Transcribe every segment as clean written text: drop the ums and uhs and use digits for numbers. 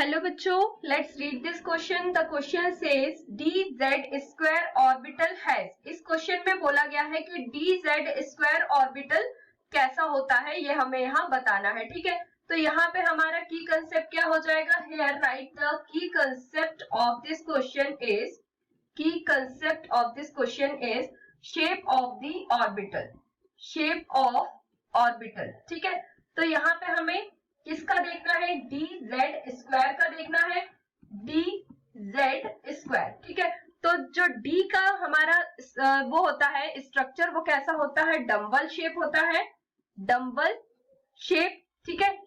Hello बच्चों, let's read this question. The question says dz square orbital has. इस question में बोला गया है कि dz स्क्वायर ऑर्बिटल कैसा होता है, ये हमें यहाँ बताना है। ठीक है, तो यहाँ पे हमारा की कंसेप्ट क्या हो जाएगा? Here right the key concept of this question is, key concept of this question is shape of the orbital, shape of orbital. ठीक है, तो यहाँ पे हमें किसका देखना है? डी जेड स्क्वायर का देखना है, डी जेड स्क्वायर। ठीक है, तो जो डी का हमारा वो होता है स्ट्रक्चर, वो कैसा होता है? डम्बल शेप होता है, डम्बल शेप। ठीक है,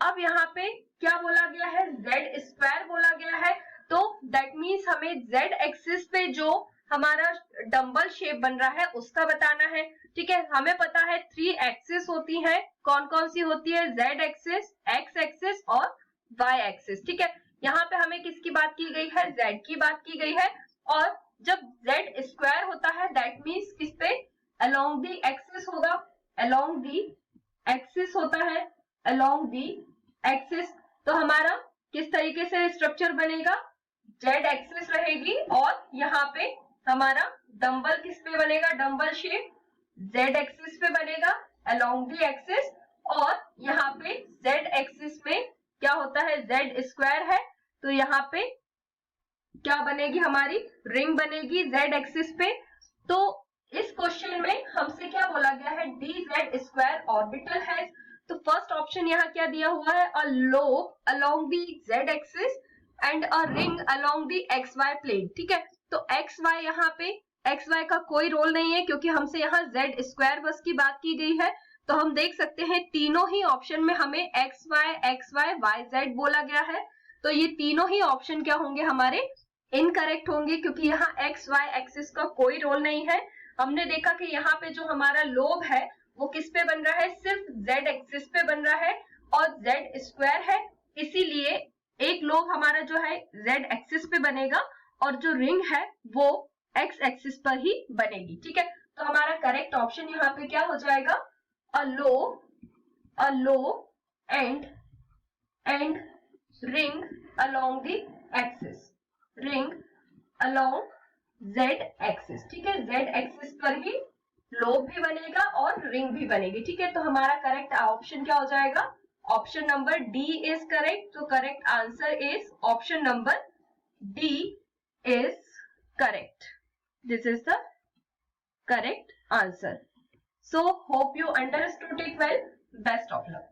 अब यहाँ पे क्या बोला गया है? जेड स्क्वायर बोला गया है, तो दैट मीन्स हमें जेड एक्सिस पे जो हमारा डम्बल शेप बन रहा है उसका बताना है। ठीक है, हमें पता है 3 एक्सिस होती हैं। कौन कौन सी होती है? जेड एक्सिस, एक्स एक्सिस और वाई एक्सिस। ठीक है, यहाँ पे हमें किसकी बात की गई है? जेड की बात की गई है। और जब जेड स्क्वायर होता है दैट मीन्स किस पे? अलोंग दी एक्सिस होगा, अलोंग दी एक्सिस होता है, अलोंग दी एक्सिस। तो हमारा किस तरीके से स्ट्रक्चर बनेगा? जेड एक्सिस रहेगी और यहाँ पे हमारा डम्बल किस पे बनेगा? डम्बल शेप जेड एक्सिस पे बनेगा अलोंग दी एक्सिस। और यहाँ पे जेड एक्सिस में क्या होता है? जेड स्क्वायर है, तो यहाँ पे क्या बनेगी? हमारी रिंग बनेगी जेड एक्सिस पे। तो इस क्वेश्चन में हमसे क्या बोला गया है? डी जेड स्क्वायर ऑर्बिटल है। तो फर्स्ट ऑप्शन यहाँ क्या दिया हुआ है? A lobe along the Z axis and a ring along the X Y plane. ठीक है, तो एक्स वाई यहाँ पे एक्स वाई का कोई रोल नहीं है क्योंकि हमसे यहाँ जेड स्क्वायर बस की बात की गई है। तो हम देख सकते हैं तीनों ही ऑप्शन में हमें एक्स वाई वाई जेड बोला गया है। तो ये तीनों ही ऑप्शन क्या होंगे? हमारे इनकरेक्ट होंगे क्योंकि यहाँ एक्स वाई एक्सिस का कोई रोल नहीं है। हमने देखा कि यहाँ पे जो हमारा लोब है वो किस पे बन रहा है? सिर्फ जेड एक्सिस पे बन रहा है और जेड स्क्वायर है, इसीलिए एक लोब हमारा जो है जेड एक्सिस पे बनेगा और जो रिंग है वो एक्स एक्सिस पर ही बनेगी। ठीक है, तो हमारा करेक्ट ऑप्शन यहाँ पे क्या हो जाएगा? A lobe and ring along the axis, ring along Z axis. ठीक है, जेड एक्सिस पर ही लोब भी बनेगा और रिंग भी बनेगी। ठीक है, तो हमारा करेक्ट ऑप्शन क्या हो जाएगा? Option number D is correct. तो correct answer is option number D is correct. This is the correct answer. So hope you understood it well. Best of luck.